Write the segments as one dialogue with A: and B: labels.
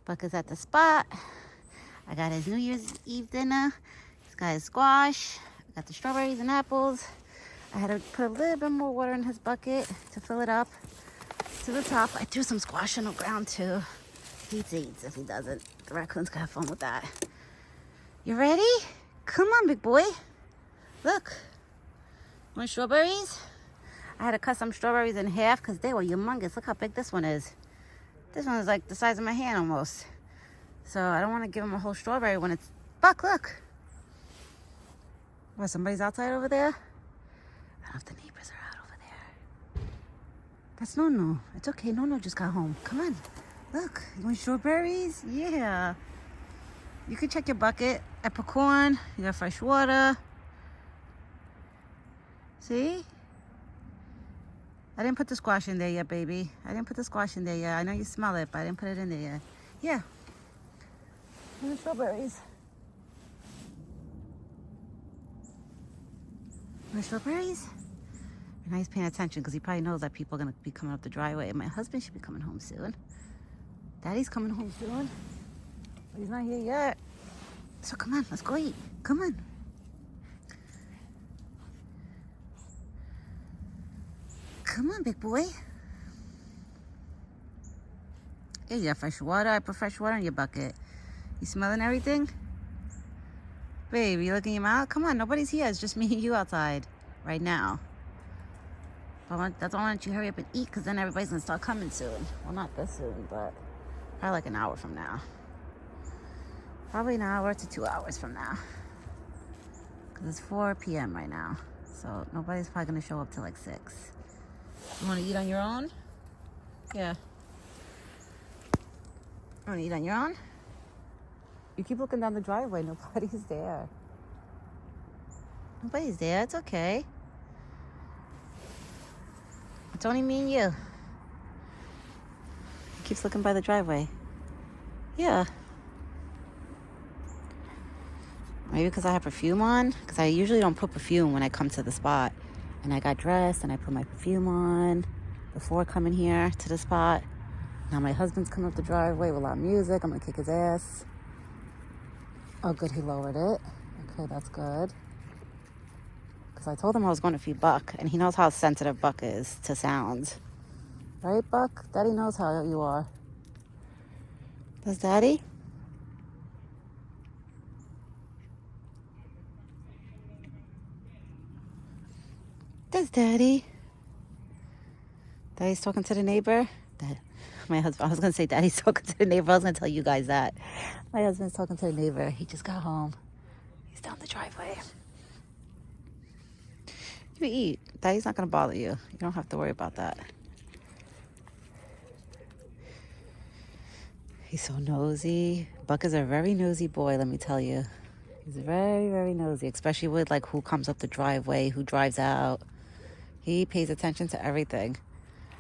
A: Buck is at the spot. I got his New Year's Eve dinner. He's got his squash. I got the strawberries and apples. I had to put a little bit more water in his bucket to fill it up to the top. I threw some squash on the ground too. He eats if he doesn't. The raccoons can have fun with that. You ready? Come on, big boy. Look. Want strawberries? I had to cut some strawberries in half because they were humongous. Look how big this one is. This one is like the size of my hand almost. So I don't want to give him a whole strawberry when it's... Buck, look. What, somebody's outside over there? I don't know if the neighbors are out over there. That's Nono. It's okay. Nono just got home. Come on. Look. You want strawberries? Yeah. You can check your bucket. Apple corn. You got fresh water. See? I didn't put the squash in there yet, baby. I didn't put the squash in there yet. I know you smell it, but I didn't put it in there yet. Yeah. And the strawberries. The strawberries? And he's paying attention because he probably knows that people are going to be coming up the driveway. And my husband should be coming home soon. Daddy's coming home soon. But he's not here yet. So come on, let's go eat. Come on. Come on, big boy. Hey, you got fresh water? I put fresh water in your bucket. You smelling everything? Babe, you looking your mouth? Come on, nobody's here. It's just me and you outside right now. That's why I want you to hurry up and eat because then everybody's going to start coming soon. Well, not this soon, but probably like an hour from now. Probably an hour to 2 hours from now. Because it's 4 p.m. right now. So nobody's probably going to show up till like 6. You want to eat on your own? Yeah. You want to eat on your own? You keep looking down the driveway. Nobody's there. Nobody's there. It's okay. It's only me and you. He keeps looking by the driveway. Yeah. Maybe because I have perfume on. Because I usually don't put perfume when I come to the spot. And I got dressed and I put my perfume on before coming here to the spot. Now my husband's coming up the driveway with loud music. I'm going to kick his ass. Oh, good. He lowered it. Okay, that's good. Because I told him I was going to feed Buck. And he knows how sensitive Buck is to sounds. Right, Buck? Daddy knows how you are. Does Daddy? Does Daddy? Daddy's talking to the neighbor? My husband, I was going to say Daddy's talking to the neighbor. I was going to tell you guys that. My husband's talking to the neighbor. He just got home. He's down the driveway. You eat. Daddy's not going to bother you. You don't have to worry about that. He's so nosy. Buck is a very nosy boy, let me tell you. He's very, very nosy, especially with like who comes up the driveway, who drives out. He pays attention to everything.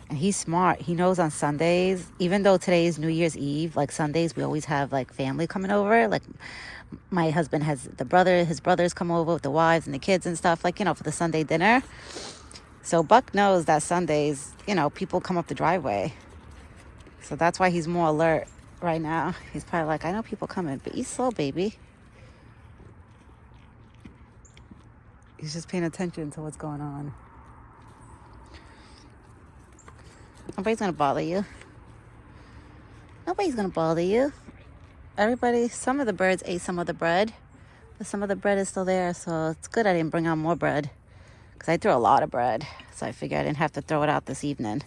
A: And he's smart. He knows on Sundays, even though today is New Year's Eve, like Sundays, we always have like family coming over. Like my husband has his brothers come over with the wives and the kids and stuff, like, you know, for the Sunday dinner. So Buck knows that Sundays, you know, people come up the driveway. So that's why he's more alert right now. He's probably like, I know people coming, but he's slow, baby. He's just paying attention to what's going on. Nobody's going to bother you. Nobody's going to bother you. Everybody, some of the birds ate some of the bread, but some of the bread is still there, so it's good I didn't bring out more bread, because I threw a lot of bread, so I figured I didn't have to throw it out this evening.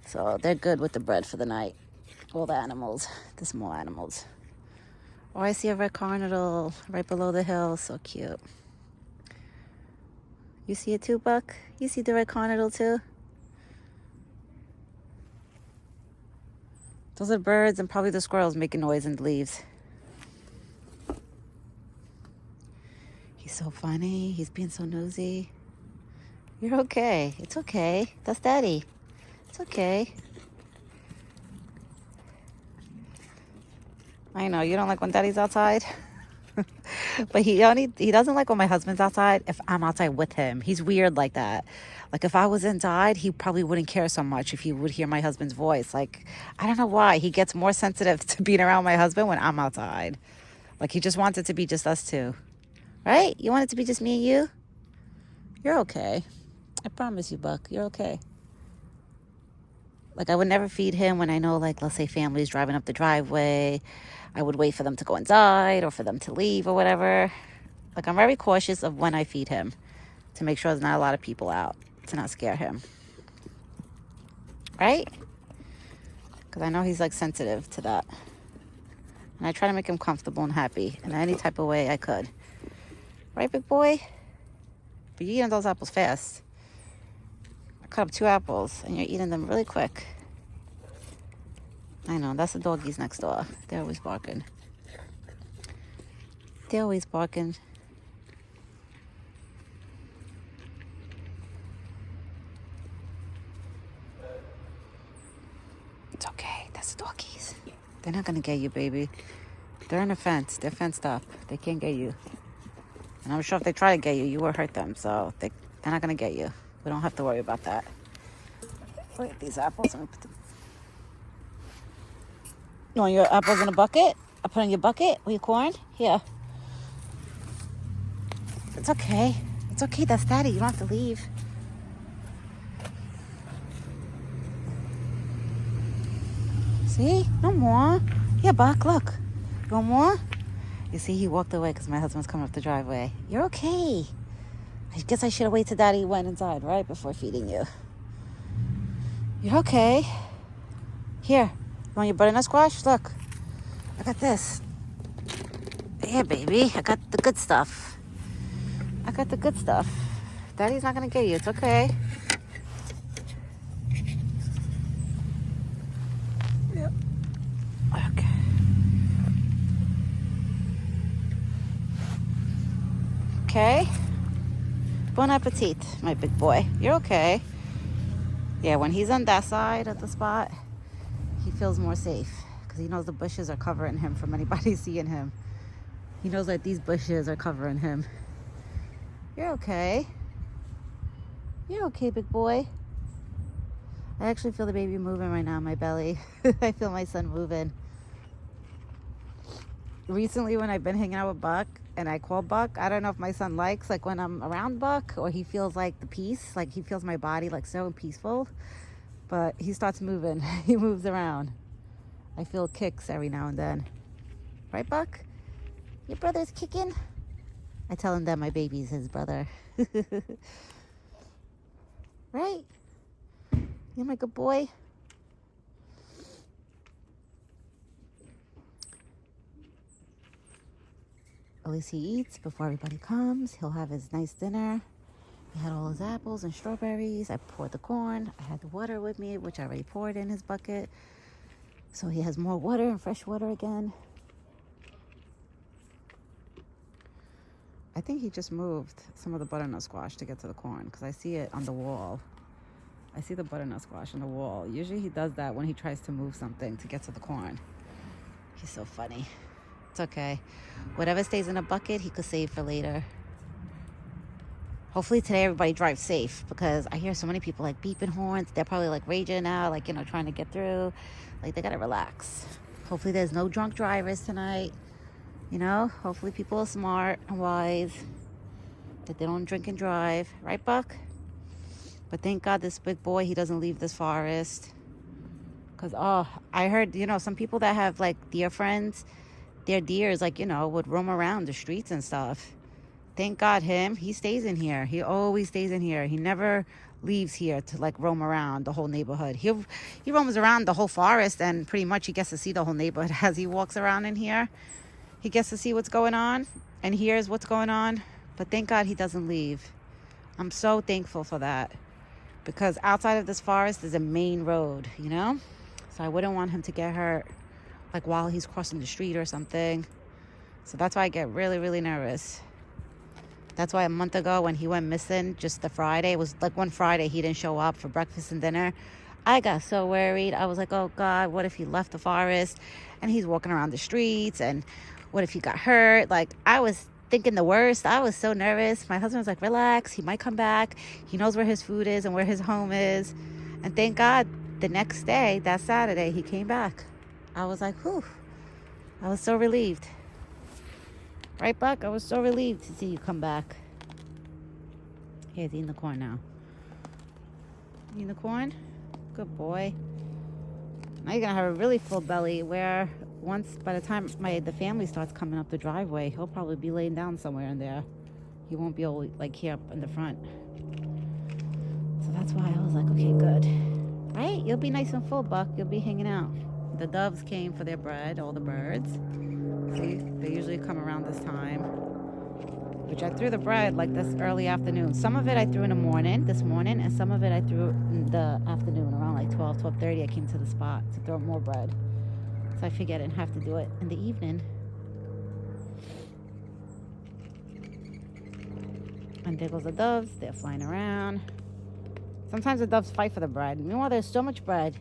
A: So they're good with the bread for the night. All the animals, the small animals. Oh, I see a red cardinal right below the hill. So cute. You see it too, Buck? You see the red cardinal too? Those are birds and probably the squirrels making noise in the leaves. He's so funny. He's being so nosy. You're okay. It's okay. That's Daddy. It's okay. I know, you don't like when Daddy's outside? But he doesn't like when my husband's outside if I'm outside with him. He's weird like that. Like if I was inside, he probably wouldn't care so much if he would hear my husband's voice. Like, I don't know why. He gets more sensitive to being around my husband when I'm outside. Like he just wants it to be just us two. Right? You want it to be just me and you? You're okay. I promise you, Buck. You're okay. Like I would never feed him when I know, like, let's say family's driving up the driveway. I would wait for them to go inside or for them to leave or whatever. Like I'm very cautious of when I feed him to make sure there's not a lot of people out to not scare him. Right? Because I know he's like sensitive to that. And I try to make him comfortable and happy in any type of way I could. Right, big boy? But you're eating those apples fast. I cut up 2 apples and you're eating them really quick. I know, that's the doggies next door. They're always barking. They're always barking. It's okay, that's the doggies. They're not gonna get you, baby. They're in a fence. They're fenced up. They can't get you. And I'm sure if they try to get you, you will hurt them. So they're not going to get you. We don't have to worry about that. Look at these apples. Let me put them. You want your apples in a bucket? I put in your bucket with your corn? Here. It's okay. It's okay. That's Daddy. You don't have to leave. See? No more. Here, Buck. Look. You want more? You see, he walked away because my husband's coming up the driveway. You're okay. I guess I should have waited till Daddy went inside, right? Before feeding you. You're okay. Here. You want your butternut squash? Look. I got this. Here, baby. I got the good stuff. I got the good stuff. Daddy's not going to get you. It's okay. Yep. Okay. Okay. Bon appetit, my big boy. You're okay. Yeah, when he's on that side of the spot, he feels more safe because he knows the bushes are covering him from anybody seeing him. He knows that these bushes are covering him. You're okay. You're okay, big boy. I actually feel the baby moving right now in my belly. I feel my son moving. Recently, when I've been hanging out with Buck and I call Buck, I don't know if my son likes like when I'm around Buck or he feels like the peace, like he feels my body like so peaceful, but he starts moving. He moves around. I feel kicks every now and then. Right, Buck? Your brother's kicking? I tell him that my baby's his brother. Right? You're my good boy. At least he eats before everybody comes. He'll have his nice dinner. He had all his apples and strawberries. I poured the corn. I had the water with me, which I already poured in his bucket. So he has more water and fresh water again. I think he just moved some of the butternut squash to get to the corn because I see it on the wall. I see the butternut squash on the wall. Usually he does that when he tries to move something to get to the corn. He's so funny. It's okay. Whatever stays in a bucket, he could save for later. Hopefully today everybody drives safe because I hear so many people like beeping horns. They're probably like raging now, like, you know, trying to get through. Like they gotta relax. Hopefully there's no drunk drivers tonight. You know, hopefully people are smart and wise, that they don't drink and drive. Right, Buck? But thank God this big boy, he doesn't leave this forest. Because, I heard, you know, some people that have like deer friends, their deers, like, you know, would roam around the streets and stuff. Thank God he stays in here. He always stays in here. He never leaves here to like roam around the whole neighborhood. He roams around the whole forest and pretty much he gets to see the whole neighborhood as he walks around in here. He gets to see what's going on and hears what's going on. But thank God he doesn't leave. I'm so thankful for that. Because outside of this forest is a main road, you know? So I wouldn't want him to get hurt like while he's crossing the street or something. So that's why I get really, really nervous. That's why a month ago when he went missing, just the Friday, it was like one Friday he didn't show up for breakfast and dinner. I got so worried. I was like, oh God, what if he left the forest and he's walking around the streets? And what if he got hurt? Like I was thinking the worst. I was so nervous. My husband was like, relax, he might come back. He knows where his food is and where his home is. And thank God, the next day, that Saturday, he came back. I was like, whew. I was so relieved. Right, Buck? I was so relieved to see you come back. He's eating the corn now. Eating the corn? Good boy. Now you're going to have a really full belly where once, by the time the family starts coming up the driveway, he'll probably be laying down somewhere in there. He won't be able to, like, here up in the front. So that's why I was like, okay, good. Right? You'll be nice and full, Buck. You'll be hanging out. The doves came for their bread, all the birds. See, they usually come around this time. Which I threw the bread like this early afternoon. Some of it I threw in the morning, this morning, and some of it I threw in the afternoon, around like 12:30. I came to the spot to throw more bread. So I figured I didn't have to do it in the evening. And there goes the doves. They're flying around. Sometimes the doves fight for the bread. Meanwhile, there's so much bread.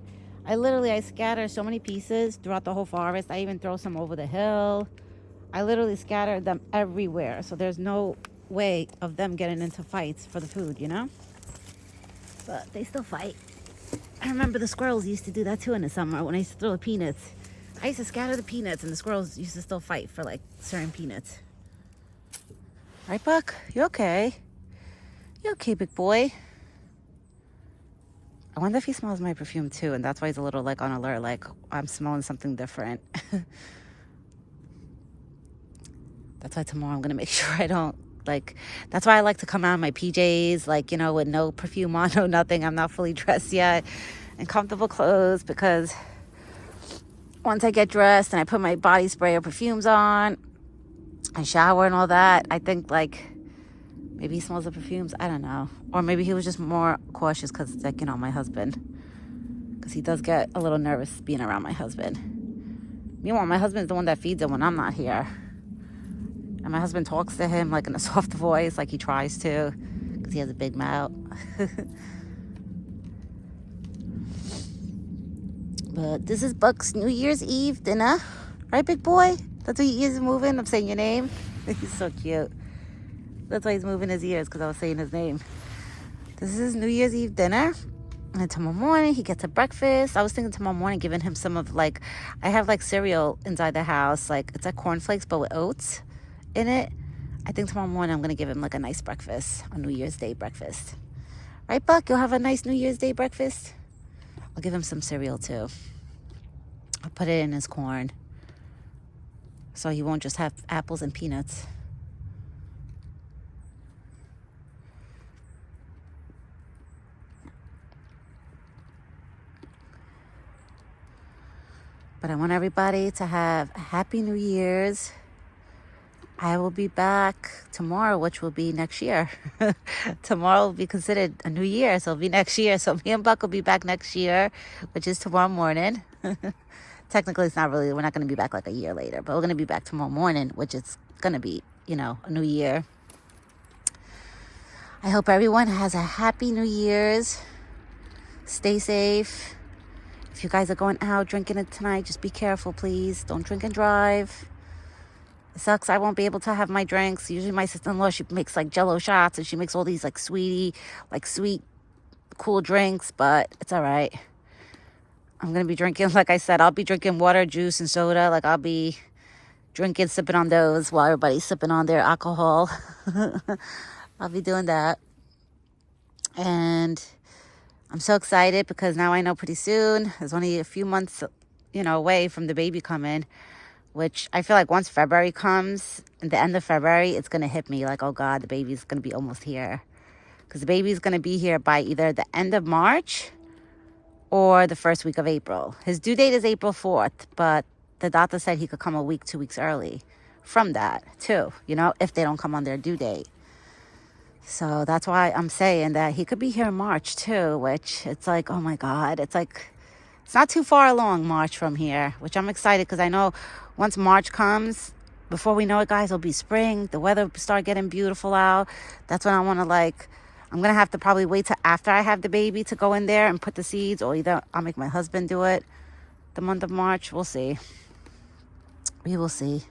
A: I scatter so many pieces throughout the whole forest. I even throw some over the hill. I literally scattered them everywhere. So there's no way of them getting into fights for the food, you know? But they still fight. I remember the squirrels used to do that too in the summer when I used to throw the peanuts. I used to scatter the peanuts and the squirrels used to still fight for like certain peanuts. Right, Buck? You okay? You okay, big boy? I wonder if he smells my perfume too, and that's why he's a little like on alert, like I'm smelling something different. That's why tomorrow I'm gonna make sure I don't that's why I like to come out in my PJs, like, you know, with no perfume on, no nothing. I'm not fully dressed yet, and comfortable clothes, because once I get dressed and I put my body spray or perfumes on and shower and all that, I think like maybe he smells the perfumes. I don't know. Or maybe he was just more cautious because it's like, you know, my husband. Because he does get a little nervous being around my husband. Meanwhile, my husband's the one that feeds him when I'm not here. And my husband talks to him like in a soft voice, like he tries to, because he has a big mouth. But this is Buck's New Year's Eve dinner. Right, big boy? That's why he is moving. I'm saying your name. He's so cute. That's why he's moving his ears, because I was saying his name. This is his New Year's Eve dinner. And tomorrow morning, he gets a breakfast. I was thinking tomorrow morning, giving him some of I have like cereal inside the house. Like, it's like cornflakes, but with oats in it. I think tomorrow morning I'm going to give him like a nice breakfast, a New Year's Day breakfast. Right, Buck? You'll have a nice New Year's Day breakfast? I'll give him some cereal too. I'll put it in his corn, so he won't just have apples and peanuts. But I want everybody to have a happy New Year's. I will be back tomorrow, which will be next year. Tomorrow will be considered a new year, so it'll be next year. So me and Buck will be back next year, which is tomorrow morning. Technically, it's not really, we're not going to be back like a year later, but we're going to be back tomorrow morning, which is going to be, you know, a new year. I hope everyone has a happy New Year's. Stay safe. If you guys are going out drinking it tonight, just be careful, please. Don't drink and drive. It sucks I won't be able to have my drinks. Usually my sister-in-law, she makes like Jell-O shots, and she makes all these like sweet, cool drinks, but it's all right. I'm going to be drinking, like I said, I'll be drinking water, juice, and soda. Like, I'll be drinking, sipping on those while everybody's sipping on their alcohol. I'll be doing that. And I'm so excited because now I know pretty soon, there's only a few months, you know, away from the baby coming, which I feel like once February comes, at the end of February, it's going to hit me like, oh God, the baby's going to be almost here. Because the baby's going to be here by either the end of March or the first week of April. His due date is April 4th, but the doctor said he could come a week, 2 weeks early from that too, you know, if they don't come on their due date. So that's why I'm saying that he could be here in March too, which it's like, oh my God, it's like, it's not too far along March from here, which I'm excited because I know once March comes, before we know it, guys, it'll be spring. The weather will start getting beautiful out. That's when I want to I'm going to have to probably wait till after I have the baby to go in there and put the seeds, or either I'll make my husband do it the month of March. We'll see. We will see.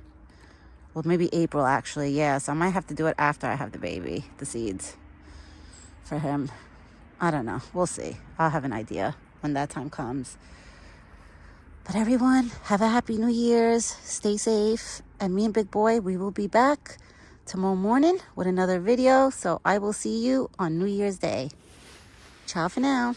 A: Well, maybe April actually. Yeah, so I might have to do it after I have the baby, the seeds for him. I don't know. We'll see. I'll have an idea when that time comes. But everyone, have a happy New Year's. Stay safe. And me and Big Boy, we will be back tomorrow morning with another video. So I will see you on New Year's Day. Ciao for now.